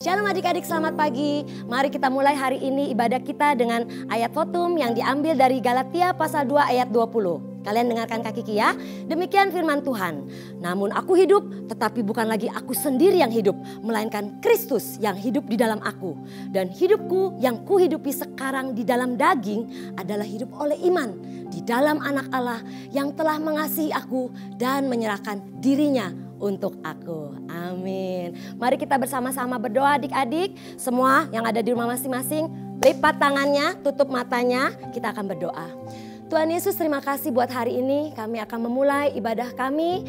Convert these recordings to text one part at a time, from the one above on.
Shalom adik-adik, selamat pagi. Mari kita mulai hari ini ibadah kita dengan ayat fotum yang diambil dari Galatia pasal 2 ayat 20. Kalian dengarkan Kak Kiki ya. Demikian firman Tuhan. Namun aku hidup, tetapi bukan lagi aku sendiri yang hidup, melainkan Kristus yang hidup di dalam aku. Dan hidupku yang kuhidupi sekarang di dalam daging adalah hidup oleh iman di dalam Anak Allah yang telah mengasihi aku dan menyerahkan dirinya untuk aku. Amin. Mari kita bersama-sama berdoa adik-adik. Semua yang ada di rumah masing-masing, lipat tangannya, tutup matanya, kita akan berdoa. Tuhan Yesus, terima kasih buat hari ini. Kami akan memulai ibadah kami.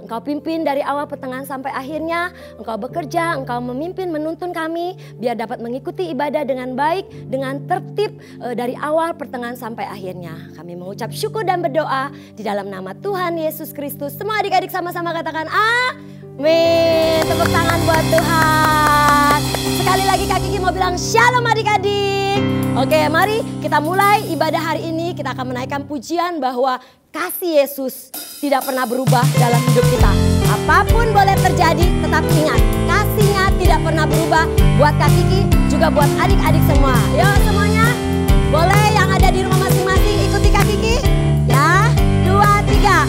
Engkau pimpin dari awal pertengahan sampai akhirnya. Engkau bekerja, Engkau memimpin, menuntun kami biar dapat mengikuti ibadah dengan baik, dengan tertib dari awal pertengahan sampai akhirnya. Kami mengucap syukur dan berdoa di dalam nama Tuhan Yesus Kristus. Semua adik-adik sama-sama katakan amin. Tepuk tangan buat Tuhan. Sekali lagi Kak Kiki mau bilang shalom adik-adik. Oke, mari kita mulai ibadah hari ini. Kita akan menaikkan pujian bahwa kasih Yesus tidak pernah berubah dalam hidup kita. Apapun boleh terjadi, tetap ingat kasihnya tidak pernah berubah buat Kak Kiki, juga buat adik-adik semua. Yuk semuanya, boleh yang ada di rumah masing-masing ikuti Kak Kiki. Ya, 2, 3.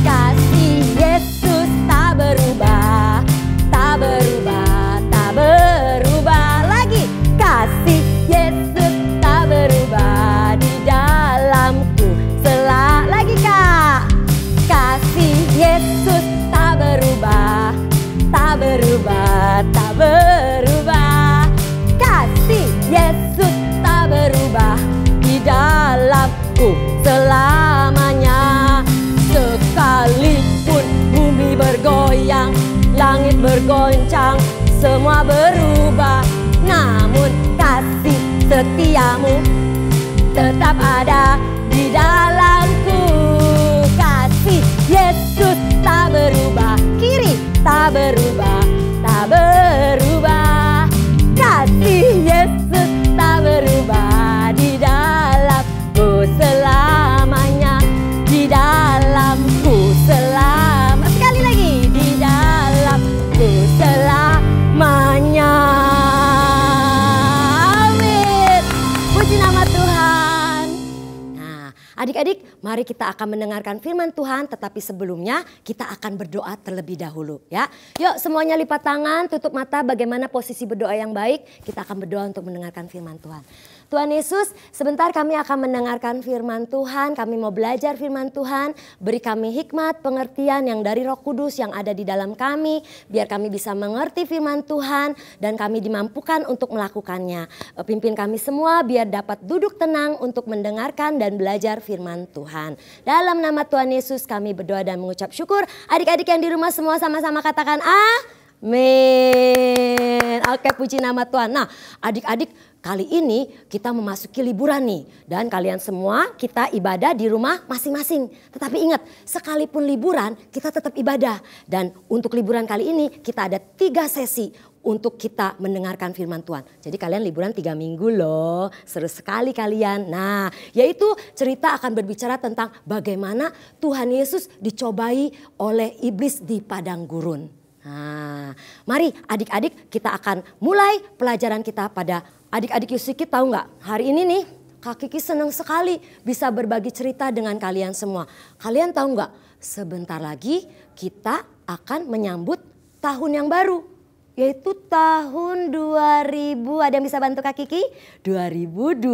Kasih Yesus tak berubah, tak berubah, tak berubah. Lagi, kasih Yesus tak berubah di dalamku. Lagi Kak, kasih Yesus tak berubah, tak berubah, tak berubah. Kasih Yesus tak berubah di dalamku selamanya. Sekalipun bumi bergoyang, langit bergoncang, semua berubah, namun kasih setiamu tetap ada di dalamku. Kasih Yesus tak berubah, kiri tak berubah, tak berubah. Kasih Yesus tak berubah di dalamku selamanya, di dalamku selama. Sekali lagi, di dalamku selamanya. Amin. Puji nama Tuhan. Nah, adik-adik, mari kita akan mendengarkan firman Tuhan, tetapi sebelumnya kita akan berdoa terlebih dahulu ya. Yuk semuanya lipat tangan, tutup mata. Bagaimana posisi berdoa yang baik? Kita akan berdoa untuk mendengarkan firman Tuhan. Tuhan Yesus, sebentar kami akan mendengarkan firman Tuhan. Kami mau belajar firman Tuhan. Beri kami hikmat, pengertian yang dari Roh Kudus yang ada di dalam kami. Biar kami bisa mengerti firman Tuhan dan kami dimampukan untuk melakukannya. Pimpin kami semua biar dapat duduk tenang untuk mendengarkan dan belajar firman Tuhan. Dalam nama Tuhan Yesus kami berdoa dan mengucap syukur. Adik-adik yang di rumah semua sama-sama katakan amin. Oke, puji nama Tuhan. Nah, adik-adik, kali ini kita memasuki liburan nih. Dan kalian semua kita ibadah di rumah masing-masing. Tetapi ingat, sekalipun liburan kita tetap ibadah. Dan untuk liburan kali ini kita ada 3 sesi untuk kita mendengarkan firman Tuhan. Jadi kalian liburan 3 minggu loh. Seru sekali kalian. Nah, yaitu cerita akan berbicara tentang bagaimana Tuhan Yesus dicobai oleh iblis di padang gurun. Nah, mari adik-adik kita akan mulai pelajaran kita pada adik-adik Yusikit. Tahu nggak, hari ini nih Kak Kiki senang sekali bisa berbagi cerita dengan kalian semua. Kalian tahu nggak, sebentar lagi kita akan menyambut tahun yang baru. Yaitu tahun 2000, ada yang bisa bantu Kak Kiki? 2020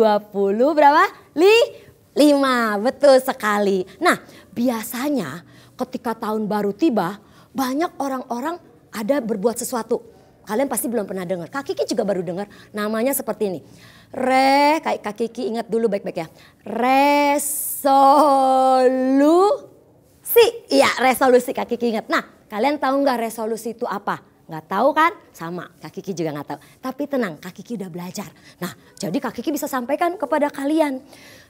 berapa? 5, betul sekali. Nah, biasanya ketika tahun baru tiba, banyak orang-orang ada berbuat sesuatu. Kalian pasti belum pernah dengar. Kak Kiki juga baru dengar. Namanya seperti ini. Kayak Kak Kiki ingat dulu baik-baik ya. Resolusi. Iya, resolusi Kak Kiki ingat. Nah, kalian tahu nggak resolusi itu apa? Nggak tahu kan? Sama, Kak Kiki juga nggak tahu. Tapi tenang, Kak Kiki udah belajar. Nah, jadi Kak Kiki bisa sampaikan kepada kalian.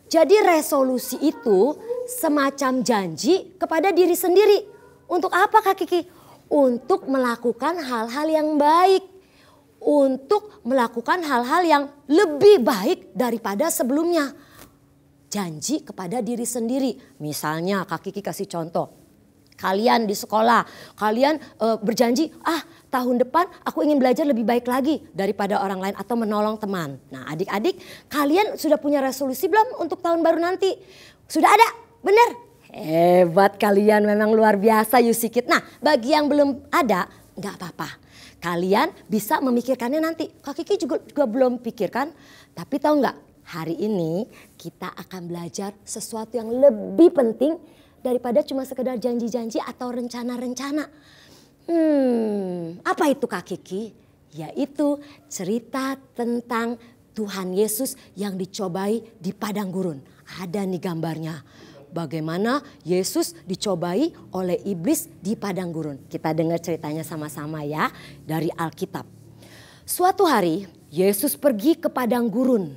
Jadi resolusi itu semacam janji kepada diri sendiri. Untuk apa Kak Kiki? Untuk melakukan hal-hal yang baik. Untuk melakukan hal-hal yang lebih baik daripada sebelumnya. Janji kepada diri sendiri. Misalnya Kak Kiki kasih contoh. Kalian di sekolah, kalian berjanji, tahun depan aku ingin belajar lebih baik lagi daripada orang lain atau menolong teman. Nah adik-adik, kalian sudah punya resolusi belum untuk tahun baru nanti? Sudah ada? Benar? Hebat kalian, memang luar biasa Yusikid. Nah bagi yang belum ada, nggak apa-apa. Kalian bisa memikirkannya nanti. Kak Kiki juga belum pikirkan, tapi tahu nggak? Hari ini kita akan belajar sesuatu yang lebih penting daripada cuma sekedar janji-janji atau rencana-rencana. Apa itu Kak Kiki? Yaitu cerita tentang Tuhan Yesus yang dicobai di padang gurun. Ada nih gambarnya. Bagaimana Yesus dicobai oleh iblis di padang gurun. Kita dengar ceritanya sama-sama ya dari Alkitab. Suatu hari Yesus pergi ke padang gurun.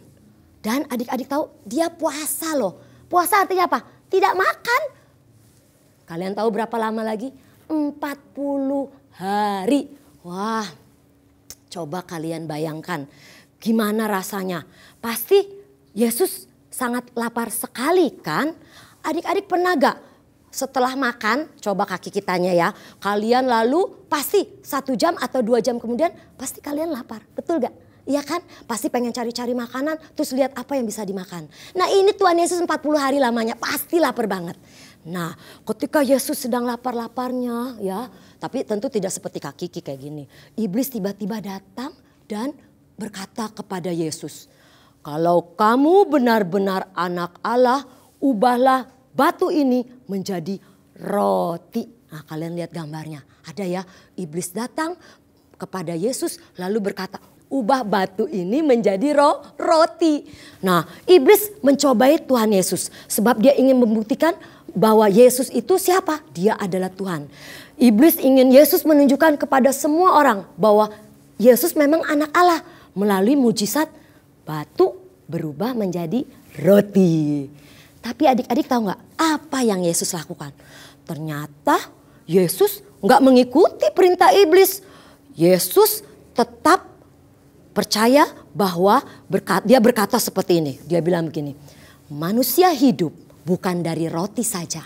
Dan adik-adik tahu dia puasa loh. Puasa artinya apa? Tidak makan. Kalian tahu berapa lama lagi? 40 hari. Wah, coba kalian bayangkan gimana rasanya. Pasti Yesus sangat lapar sekali kan? Adik-adik pernah gak setelah makan, coba kaki kitanya ya. Kalian lalu pasti 1 jam atau 2 jam kemudian pasti kalian lapar. Betul gak? Iya kan? Pasti pengen cari-cari makanan terus lihat apa yang bisa dimakan. Nah ini Tuhan Yesus 40 hari lamanya pasti lapar banget. Nah ketika Yesus sedang lapar-laparnya ya. Tapi tentu tidak seperti Kak Kiki kayak gini. Iblis tiba-tiba datang dan berkata kepada Yesus. Kalau kamu benar-benar anak Allah, ubahlah batu ini menjadi roti. Nah kalian lihat gambarnya. Ada ya, iblis datang kepada Yesus lalu berkata, ubah batu ini menjadi roti. Nah iblis mencobai Tuhan Yesus. Sebab dia ingin membuktikan bahwa Yesus itu siapa? Dia adalah Tuhan. Iblis ingin Yesus menunjukkan kepada semua orang bahwa Yesus memang anak Allah. Melalui mujizat batu berubah menjadi roti. Tapi adik-adik tahu nggak apa yang Yesus lakukan? Ternyata Yesus nggak mengikuti perintah iblis. Yesus tetap percaya bahwa dia berkata seperti ini. Dia bilang begini, manusia hidup bukan dari roti saja,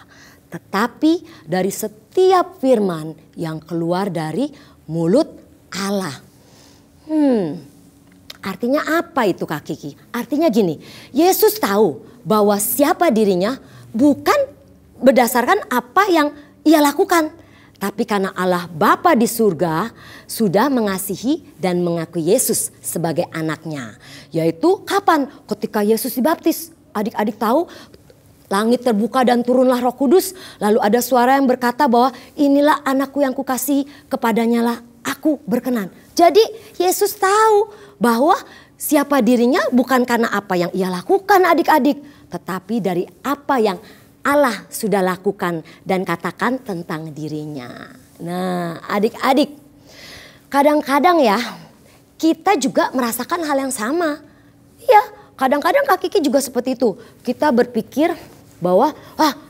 tetapi dari setiap firman yang keluar dari mulut Allah. Artinya apa itu Kak Kiki? Artinya gini, Yesus tahu bahwa siapa dirinya bukan berdasarkan apa yang ia lakukan. Tapi karena Allah Bapa di surga sudah mengasihi dan mengakui Yesus sebagai anaknya. Yaitu kapan? Ketika Yesus dibaptis. Adik-adik tahu langit terbuka dan turunlah Roh Kudus. Lalu ada suara yang berkata bahwa inilah anakku yang kukasihi, kepadanya lah aku berkenan. Jadi Yesus tahu bahwa siapa dirinya bukan karena apa yang ia lakukan adik-adik. Tetapi dari apa yang Allah sudah lakukan dan katakan tentang dirinya. Nah adik-adik, kadang-kadang ya kita juga merasakan hal yang sama. Ya kadang-kadang Kak Kiki juga seperti itu. Kita berpikir bahwa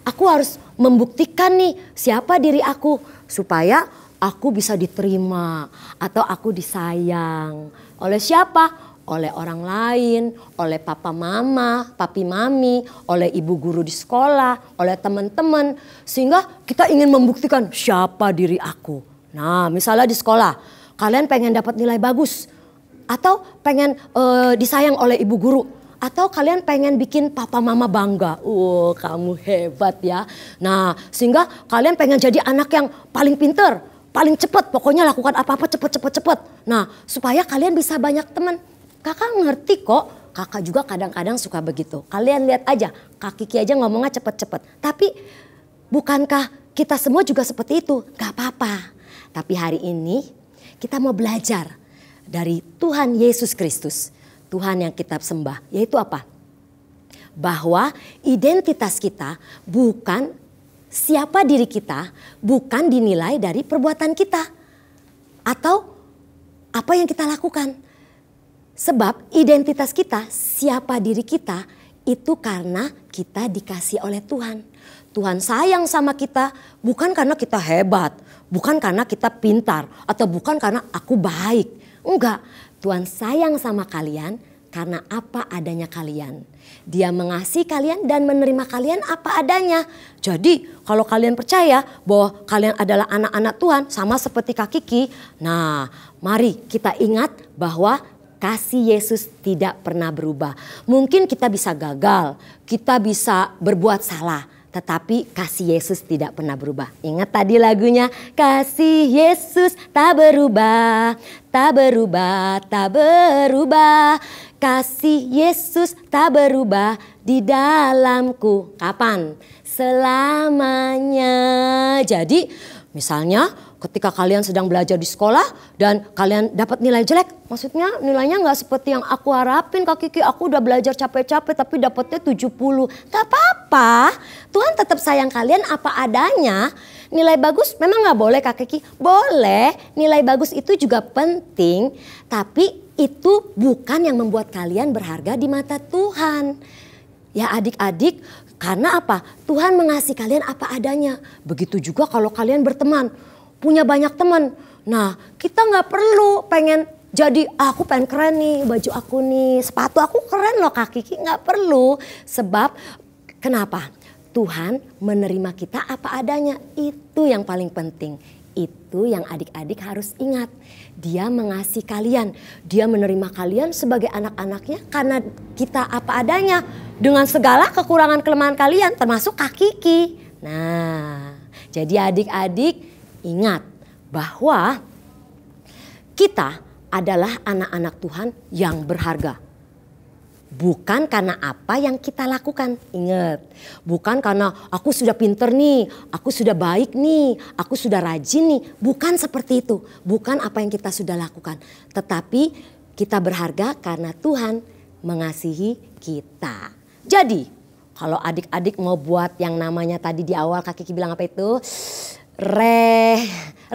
aku harus membuktikan nih siapa diri aku. Supaya aku bisa diterima atau aku disayang. Oleh siapa? Oleh orang lain, oleh papa mama, papi mami, oleh ibu guru di sekolah, oleh teman-teman. Sehingga kita ingin membuktikan siapa diri aku. Nah misalnya di sekolah, kalian pengen dapat nilai bagus. Atau pengen disayang oleh ibu guru. Atau kalian pengen bikin papa mama bangga. Kamu hebat ya. Nah sehingga kalian pengen jadi anak yang paling pinter, paling cepat. Pokoknya lakukan apa-apa cepet. Nah supaya kalian bisa banyak teman. Kakak ngerti kok, kakak juga kadang-kadang suka begitu. Kalian lihat aja, Kak Kiki aja ngomongnya cepet-cepet. Tapi bukankah kita semua juga seperti itu? Gak apa-apa. Tapi hari ini kita mau belajar dari Tuhan Yesus Kristus. Tuhan yang kita sembah, yaitu apa? Bahwa identitas kita bukan siapa diri kita, bukan dinilai dari perbuatan kita. Atau apa yang kita lakukan. Sebab identitas kita, siapa diri kita itu karena kita dikasih oleh Tuhan. Tuhan sayang sama kita bukan karena kita hebat, bukan karena kita pintar atau bukan karena aku baik. Enggak, Tuhan sayang sama kalian karena apa adanya kalian. Dia mengasihi kalian dan menerima kalian apa adanya. Jadi kalau kalian percaya bahwa kalian adalah anak-anak Tuhan sama seperti Kak Kiki. Nah, mari kita ingat bahwa kasih Yesus tidak pernah berubah. Mungkin kita bisa gagal, kita bisa berbuat salah. Tetapi kasih Yesus tidak pernah berubah. Ingat tadi lagunya, kasih Yesus tak berubah, tak berubah, tak berubah. Kasih Yesus tak berubah di dalamku. Kapan? Selamanya. Jadi misalnya ketika kalian sedang belajar di sekolah dan kalian dapat nilai jelek. Maksudnya nilainya gak seperti yang aku harapin Kak Kiki. Aku udah belajar capek-capek tapi dapatnya 70. Gak apa-apa. Tuhan tetap sayang kalian apa adanya. Nilai bagus memang gak boleh Kak Kiki. Boleh. Nilai bagus itu juga penting. Tapi itu bukan yang membuat kalian berharga di mata Tuhan. Ya adik-adik, karena apa? Tuhan mengasihi kalian apa adanya. Begitu juga kalau kalian berteman. Punya banyak teman. Nah, kita nggak perlu pengen jadi aku pengen keren nih baju aku nih, sepatu aku keren loh Kak Kiki. Nggak perlu. Sebab kenapa? Tuhan menerima kita apa adanya. Itu yang paling penting. Itu yang adik-adik harus ingat. Dia mengasihi kalian. Dia menerima kalian sebagai anak-anaknya karena kita apa adanya. Dengan segala kekurangan kelemahan kalian termasuk Kak Kiki. Nah, jadi adik-adik ingat bahwa kita adalah anak-anak Tuhan yang berharga. Bukan karena apa yang kita lakukan. Ingat, bukan karena aku sudah pinter nih, aku sudah baik nih, aku sudah rajin nih. Bukan seperti itu. Bukan apa yang kita sudah lakukan. Tetapi kita berharga karena Tuhan mengasihi kita. Jadi kalau adik-adik mau buat yang namanya tadi di awal Kak Kiki bilang apa itu?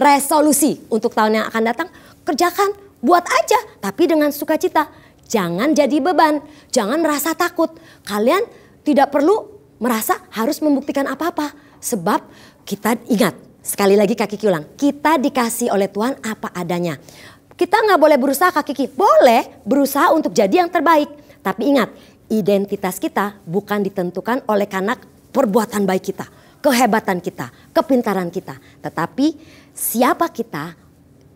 Resolusi untuk tahun yang akan datang, kerjakan, buat aja, tapi dengan sukacita. Jangan jadi beban, jangan merasa takut. Kalian tidak perlu merasa harus membuktikan apa-apa. Sebab kita ingat, sekali lagi Kak Kiki ulang, kita dikasih oleh Tuhan apa adanya. Kita nggak boleh berusaha Kak Kiki, boleh berusaha untuk jadi yang terbaik. Tapi ingat, identitas kita bukan ditentukan oleh karena perbuatan baik kita. Kehebatan kita, kepintaran kita. Tetapi siapa kita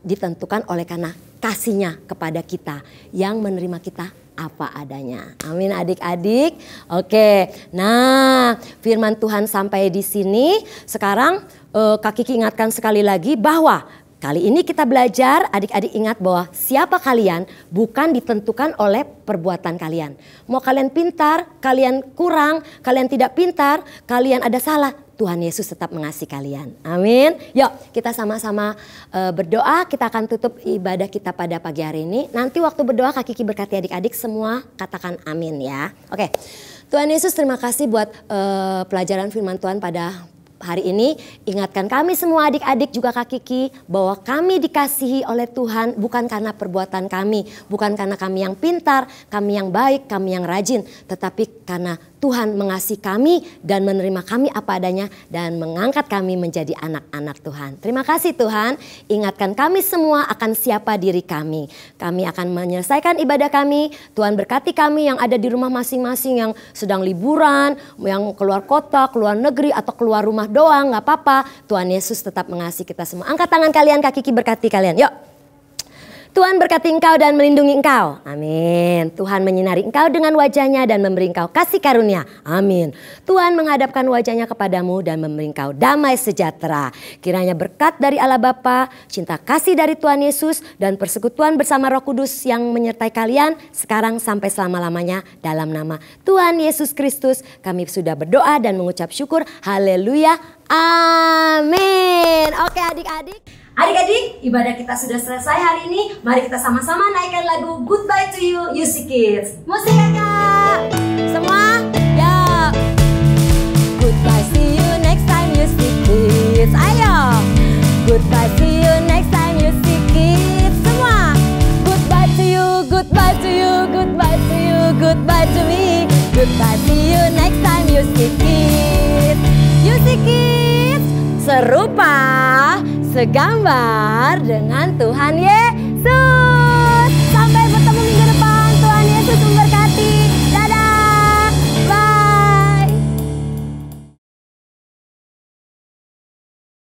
ditentukan oleh karena kasihnya kepada kita yang menerima kita apa adanya. Amin adik-adik. Oke, nah firman Tuhan sampai di sini. Sekarang Kak Kiki ingatkan sekali lagi bahwa kali ini kita belajar, adik-adik ingat bahwa siapa kalian bukan ditentukan oleh perbuatan kalian. Mau kalian pintar, kalian kurang, kalian tidak pintar, kalian ada salah. Tuhan Yesus tetap mengasihi kalian. Amin. Yuk kita sama-sama berdoa. Kita akan tutup ibadah kita pada pagi hari ini. Nanti waktu berdoa Kak Kiki berkati adik-adik semua katakan amin ya. Oke. Tuhan Yesus terima kasih buat pelajaran firman Tuhan pada hari ini. Ingatkan kami semua adik-adik juga Kak Kiki bahwa kami dikasihi oleh Tuhan bukan karena perbuatan kami. Bukan karena kami yang pintar, kami yang baik, kami yang rajin. Tetapi karena Tuhan mengasihi kami dan menerima kami apa adanya dan mengangkat kami menjadi anak-anak Tuhan. Terima kasih Tuhan, ingatkan kami semua akan siapa diri kami. Kami akan menyelesaikan ibadah kami. Tuhan berkati kami yang ada di rumah masing-masing, yang sedang liburan, yang keluar kota, keluar negeri atau keluar rumah doang, gak apa-apa. Tuhan Yesus tetap mengasihi kita semua. Angkat tangan kalian, Kak Kiki berkati kalian. Yuk. Tuhan berkati engkau dan melindungi engkau. Amin. Tuhan menyinari engkau dengan wajahnya dan memberi engkau kasih karunia. Amin. Tuhan menghadapkan wajahnya kepadamu dan memberi engkau damai sejahtera. Kiranya berkat dari Allah Bapa, cinta kasih dari Tuhan Yesus dan persekutuan bersama Roh Kudus yang menyertai kalian sekarang sampai selama-lamanya dalam nama Tuhan Yesus Kristus. Kami sudah berdoa dan mengucap syukur. Haleluya. Amin. Oke adik-adik. Adik-adik, ibadah kita sudah selesai hari ini. Mari kita sama-sama naikkan lagu Goodbye to You, UC Kids. Musik ya Kak. Semua, ya. Goodbye, see you next time UC Kids. Ayo. Goodbye, see you next time UC Kids. Semua. Goodbye to you, goodbye to you, goodbye to you, goodbye to me. Goodbye, see you next time UC Kids. UC Kids, serupa, segambar dengan Tuhan Yesus. Sampai bertemu minggu depan. Tuhan Yesus memberkati.